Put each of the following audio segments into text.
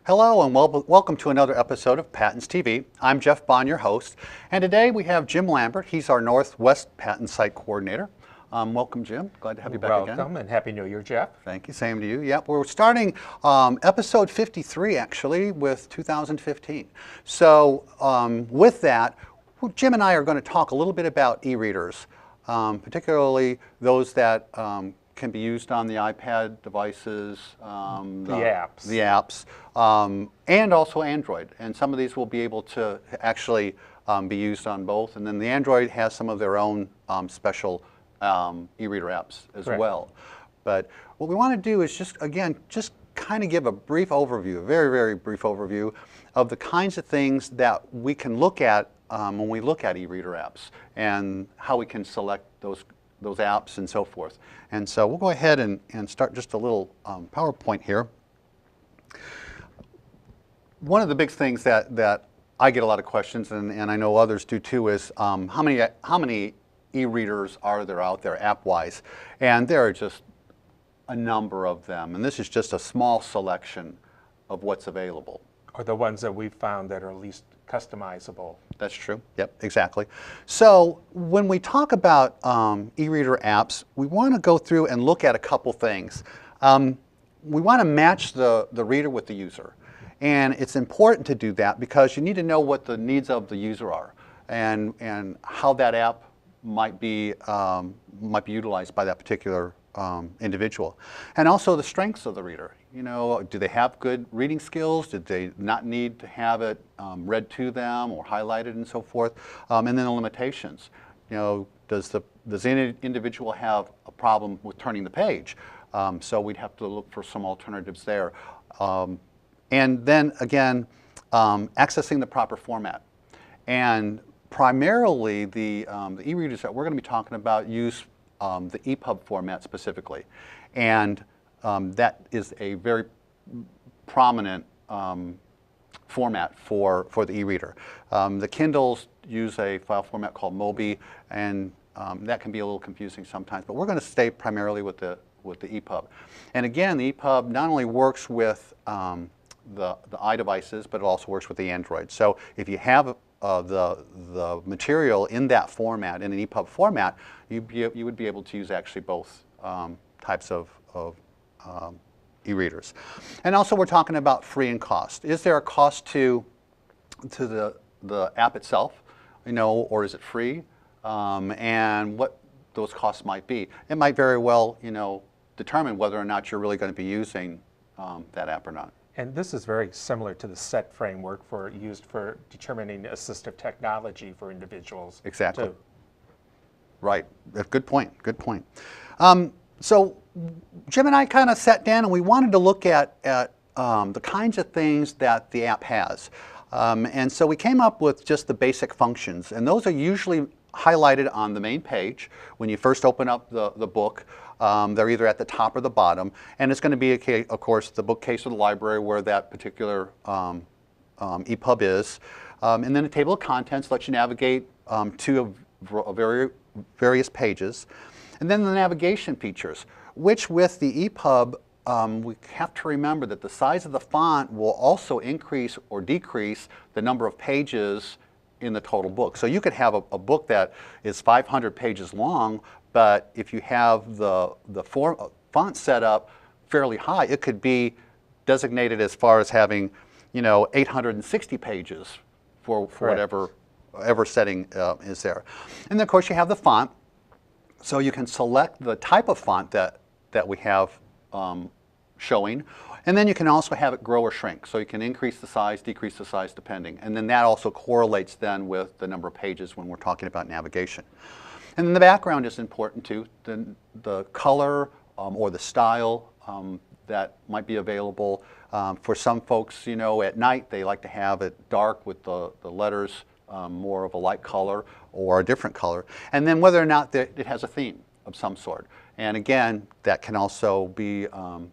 Hello and welcome to another episode of PATINS TV. I'm Jeff Bond, your host, and today we have Jim Lambert. He's our Northwest PATINS Site Coordinator. Welcome, Jim. Glad to have you back again. Welcome and Happy New Year, Jeff. Thank you. Same to you. Yep, we're starting episode 53 actually with 2015. So with that, Jim and I are going to talk a little bit about e-readers, particularly those that can be used on the iPad devices, the apps, and also Android. And some of these will be able to actually be used on both. And then the Android has some of their own special e-reader apps as well. But what we want to do is just kind of give a brief overview, a very, very brief overview of the kinds of things that we can look at when we look at e-reader apps and how we can select those apps and so forth. And so we'll go ahead and start just a little PowerPoint here. One of the big things that I get a lot of questions, and I know others do too, is how many e-readers are there out there app-wise? And there are just a number of them. And this is just a small selection of what's available. Or the ones that we've found that are least customizable. That's true. Yep, exactly. So when we talk about e-reader apps, we want to go through and look at a couple things. We want to match the reader with the user. And it's important to do that because you need to know what the needs of the user are and how that app might be utilized by that particular individual. And also the strengths of the reader. You know, do they have good reading skills? Did they not need to have it read to them or highlighted and so forth? And then the limitations. You know, does any individual have a problem with turning the page? So we'd have to look for some alternatives there. And then again, accessing the proper format. And primarily the e-readers that we're going to be talking about use the EPUB format specifically. And that is a very prominent format for the e-reader. The Kindles use a file format called MOBI, and that can be a little confusing sometimes, but we're going to stay primarily with the EPUB. And again, the EPUB not only works with the iDevices, but it also works with the Android. So if you have the material in that format, in an EPUB format, you would be able to use actually both types of e-readers. And also we're talking about free and cost. Is there a cost to the app itself, you know, or is it free? And what those costs might be. It might very well, you know, determine whether or not you're really going to be using that app or not. And this is very similar to the SET framework used for determining assistive technology for individuals. Exactly. Too. Right. Good point. Good point. So Jim and I kind of sat down and we wanted to look at the kinds of things that the app has. And so we came up with just the basic functions. And those are usually highlighted on the main page when you first open up the book. They're either at the top or the bottom. And it's going to be, of course, the bookcase or the library where that particular EPUB is. And then a table of contents lets you navigate to various pages. And then the navigation features, which with the EPUB, we have to remember that the size of the font will also increase or decrease the number of pages in the total book. So you could have a book that is 500 pages long, but if you have the font set up fairly high, it could be designated as far as having, you know, 860 pages for whatever setting is there. And then of course you have the font. So you can select the type of font that we have showing, and then you can also have it grow or shrink. So you can increase the size, decrease the size depending, and then that also correlates then with the number of pages when we're talking about navigation. And then the background is important too, the color or the style that might be available. For some folks, you know, at night they like to have it dark with the letters more of a light color or a different color, and then whether or not it has a theme of some sort. And again, that can also be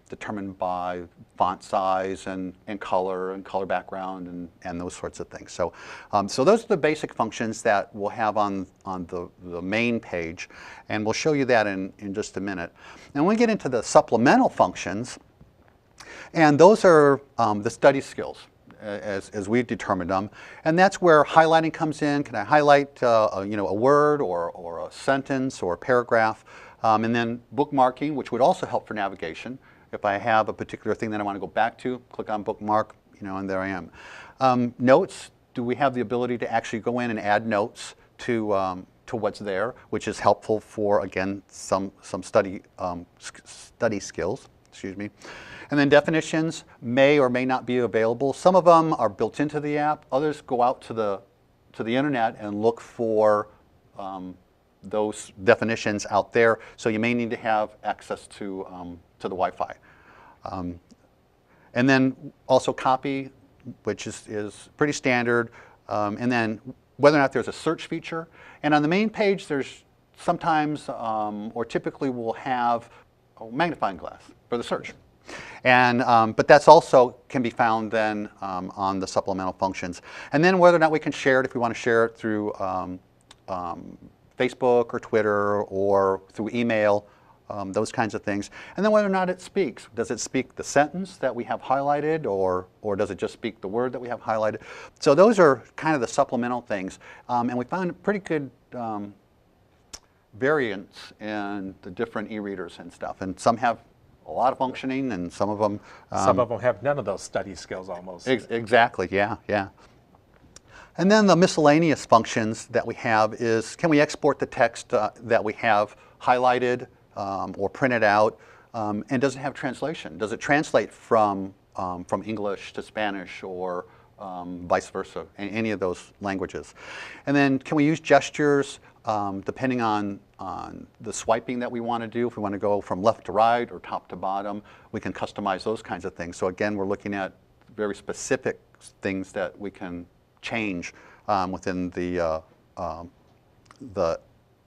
determined by font size and color background and those sorts of things. So, so those are the basic functions that we'll have on the main page, and we'll show you that in just a minute. And when we get into the supplemental functions, And those are the study skills as we've determined them. And that's where highlighting comes in. Can I highlight a word or a sentence or a paragraph? And then bookmarking, which would also help for navigation. If I have a particular thing that I want to go back to, click on bookmark, and there I am. Notes, do we have the ability to actually go in and add notes to what's there, which is helpful for, again, some study skills, excuse me. And then definitions may or may not be available. Some of them are built into the app. Others go out to the internet and look for those definitions out there. So you may need to have access to the Wi-Fi. And then also copy, which is pretty standard. And then whether or not there's a search feature. And on the main page, there's sometimes or typically we'll have a magnifying glass for the search. And, but that's also can be found then on the supplemental functions. And then whether or not we can share it, if we want to share it through Facebook or Twitter or through email, those kinds of things. And then whether or not it speaks. Does it speak the sentence that we have highlighted, or does it just speak the word that we have highlighted? So those are kind of the supplemental things. And we found pretty good variance in the different e-readers and stuff. And some have a lot of functioning, and some of them have none of those study skills almost. Exactly, yeah. And then the miscellaneous functions that we have is, can we export the text that we have highlighted or printed out, and does it have translation? Does it translate from English to Spanish or vice versa, any of those languages? And then can we use gestures depending on the swiping that we want to do? If we want to go from left to right or top to bottom, we can customize those kinds of things. So again, we're looking at very specific things that we can change within the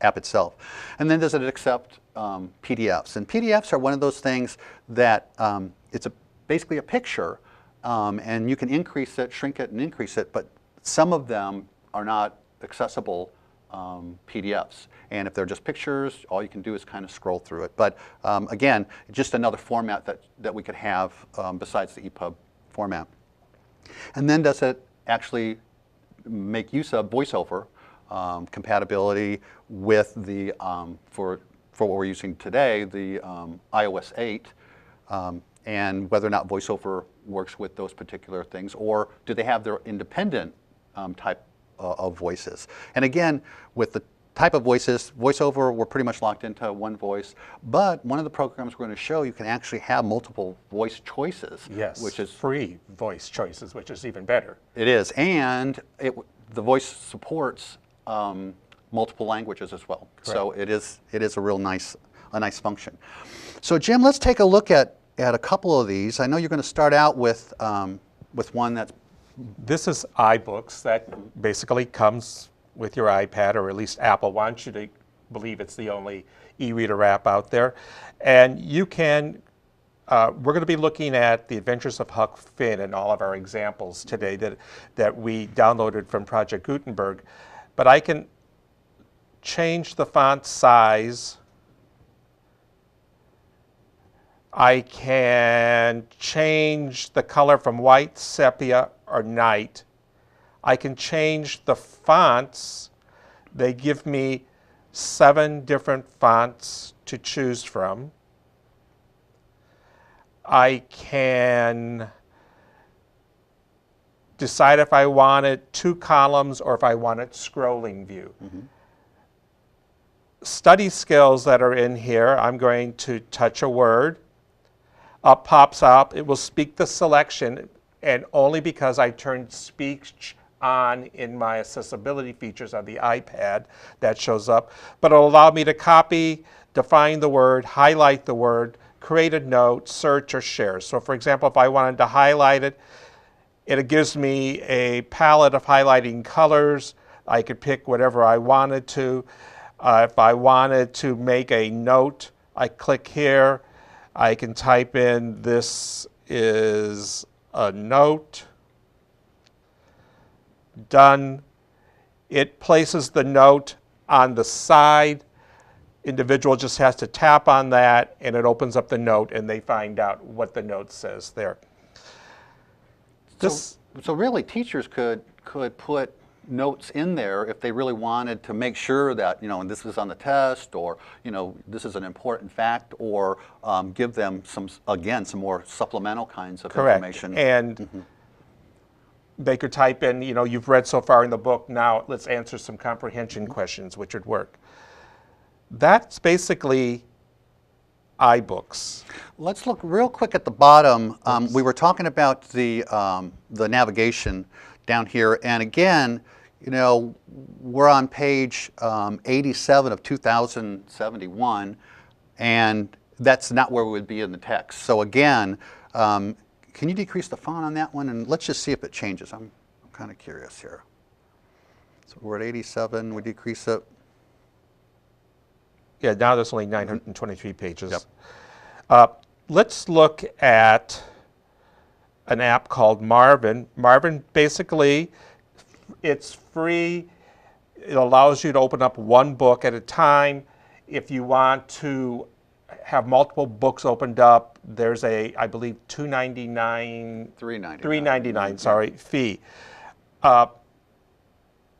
app itself. And then does it accept PDFs? And PDFs are one of those things that it's basically a picture, and you can increase it, shrink it, and increase it, but some of them are not accessible PDFs. And if they're just pictures, all you can do is kind of scroll through it. But again, just another format that we could have besides the EPUB format. And then does it actually make use of VoiceOver compatibility with the, for what we're using today, the iOS 8, and whether or not VoiceOver works with those particular things, or do they have their independent type of voices? And again, with the type of voices, VoiceOver, we're pretty much locked into one voice, but one of the programs we're going to show, you can actually have multiple voice choices. Yes, which is free voice choices, which is even better. It is, and the voice supports multiple languages as well. Correct. So it is a real nice function. So Jim, let's take a look at a couple of these. I know you're going to start out with one that's... This is iBooks. That basically comes with your iPad, or at least Apple wants you to believe it's the only e-reader app out there. And you can, we're going to be looking at the Adventures of Huck Finn and all of our examples today that we downloaded from Project Gutenberg. But I can change the font size. I can change the color from white, sepia, or night. I can change the fonts. They give me 7 different fonts to choose from. I can decide if I wanted 2 columns or if I wanted scrolling view. Mm-hmm. Study skills that are in here, I'm going to touch a word. Up pops up, it will speak the selection, and only because I turned speech on in my accessibility features on the iPad, that shows up. But it'll allow me to copy, define the word, highlight the word, create a note, search, or share. So for example, if I wanted to highlight it, it gives me a palette of highlighting colors. I could pick whatever I wanted to. If I wanted to make a note, I click here. I can type in, this is a note. Done. It places the note on the side. individual just has to tap on that and it opens up the note and they find out what the note says there. So really teachers could put notes in there if they really wanted to make sure that, you know, and this was on the test, or, you know, this is an important fact, or give them some more supplemental kinds of information. And they could type in, you know, you've read so far in the book, now let's answer some comprehension questions, which would work. That's basically iBooks. Let's look real quick at the bottom. We were talking about the navigation down here, and again, you know, we're on page 87 of 2071, and that's not where we would be in the text. So again, can you decrease the font on that one, and let's just see if it changes. I'm kind of curious here. So we're at 87, we decrease it. Yeah, now there's only 923 pages. Yep. Let's look at an app called Marvin. Marvin, basically, it's free. It allows you to open up one book at a time. If you want to have multiple books opened up, there's a, I believe, $3.99, sorry, fee.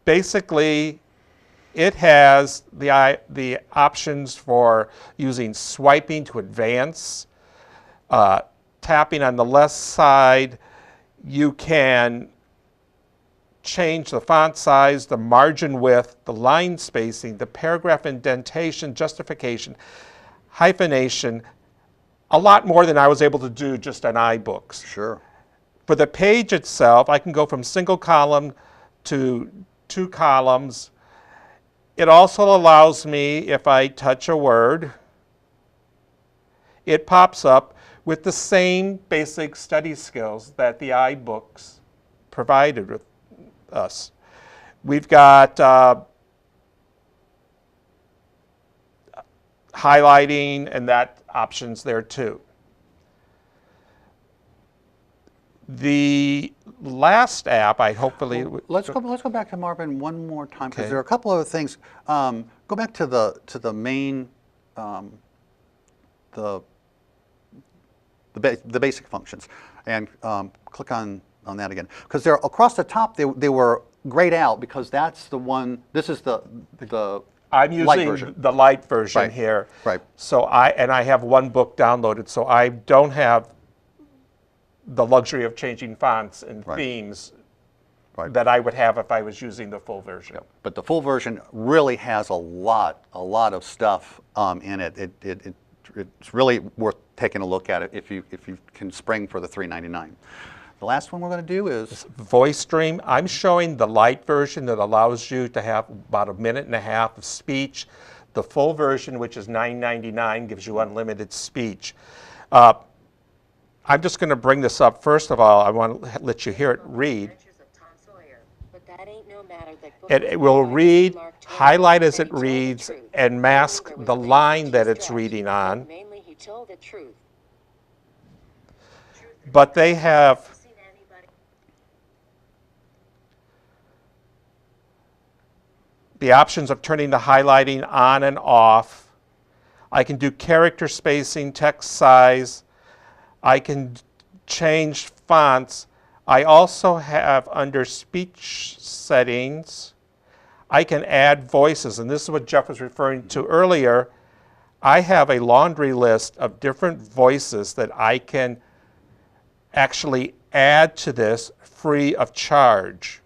Basically, it has the options for using swiping to advance. Tapping on the left side, you can change the font size, the margin width, the line spacing, the paragraph indentation, justification, hyphenation, a lot more than I was able to do just on iBooks. Sure. For the page itself, I can go from single column to 2 columns. It also allows me, if I touch a word, it pops up with the same basic study skills that the iBooks provided with us. We've got highlighting and that options there too. The last app, let's go back to Marvin one more time, because there are a couple other things. Go back to the main the basic functions, and click on that again, because they're across the top. They were grayed out because that's the one. This is the I'm using light version. The light version here. Right. So I have one book downloaded, so I don't have the luxury of changing fonts and themes that I would have if I was using the full version. Yep. But the full version really has a lot of stuff in it. It's really worth taking a look at it if you can spring for the $3.99. The last one we're going to do is Voice Stream. I'm showing the light version that allows you to have about 1.5 minutes of speech. The full version, which is $9.99, gives you unlimited speech. I'm just going to bring this up. First of all, I want to let you hear it read. It will read, highlight as it reads, and mask the line that it's reading on. But they have the options of turning the highlighting on and off. I can do character spacing, text size. I can change fonts. I also have, under speech settings, I can add voices, and this is what Jeff was referring to earlier. I have a laundry list of different voices that I can actually add to this free of charge.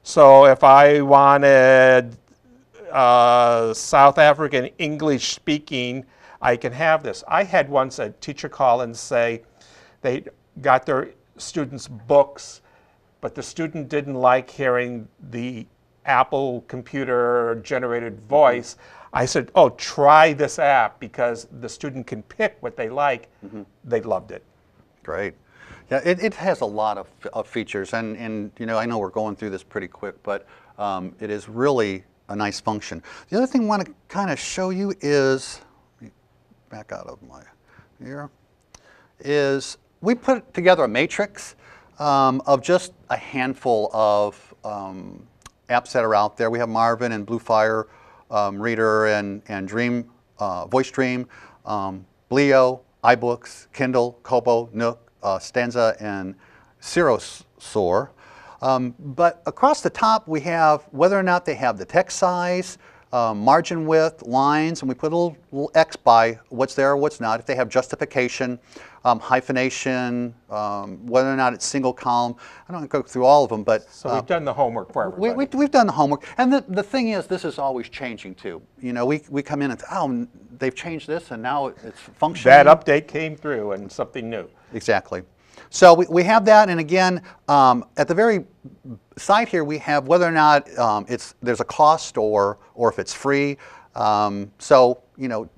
So if I wanted South African English speaking, I can have this. I had once a teacher call and say they got their students books, but the student didn't like hearing the Apple computer generated voice. I said, oh, try this app, because the student can pick what they like. They loved it. Great. Yeah, it has a lot of features, and you know, I know we're going through this pretty quick, but it is really a nice function. The other thing I want to kind of show you is, back out of my here, is we put together a matrix of just a handful of apps that are out there. We have Marvin and Bluefire Reader and Dream, Voice Dream, Bleo, iBooks, Kindle, Kobo, Nook, Stanza, and Cirrosor. But across the top we have whether or not they have the text size, margin width, lines, and we put a little X by what's there or what's not. If they have justification, hyphenation, whether or not it's single column. I don't want to go through all of them, but So we've done the homework for everybody. we've done the homework. And the thing is, this is always changing too. You know, we come in and oh, they've changed this and now it's functioning. That update came through and something new. Exactly. So we have that, and again, at the very side here, we have whether or not there's a cost or if it's free. So you know,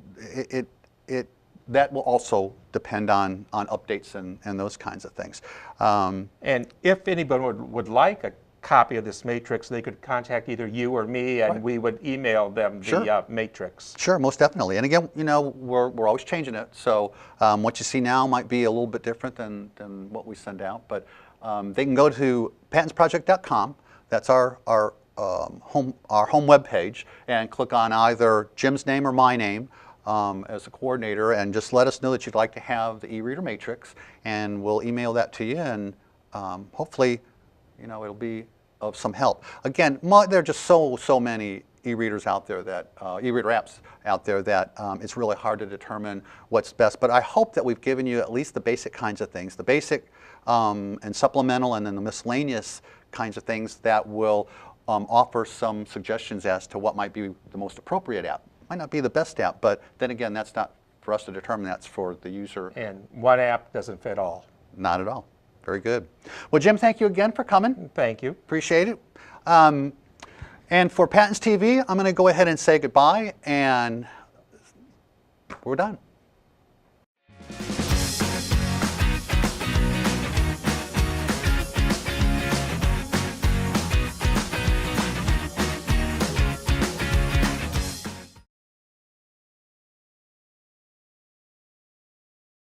that will also depend on updates and those kinds of things. And if anyone would like a copy of this matrix, they could contact either you or me, and we would email them the matrix. Sure, most definitely. And again, you know, we're always changing it. So what you see now might be a little bit different than what we send out. But they can go to patinsproject.com. That's our home web page, and click on either Jim's name or my name as a coordinator, and just let us know that you'd like to have the eReader matrix, and we'll email that to you, and hopefully, you know, it'll be of some help. Again, there are just so many e-readers out there that, e-reader apps out there that it's really hard to determine what's best. But I hope that we've given you at least the basic kinds of things, the basic and supplemental, and then the miscellaneous kinds of things that will offer some suggestions as to what might be the most appropriate app. Might not be the best app, but then again, that's not for us to determine. That's for the user. And one app doesn't fit all. Not at all. Very good. Well, Jim, thank you again for coming. Thank you. Appreciate it. And for PATINS TV, I'm going to go ahead and say goodbye, and we're done.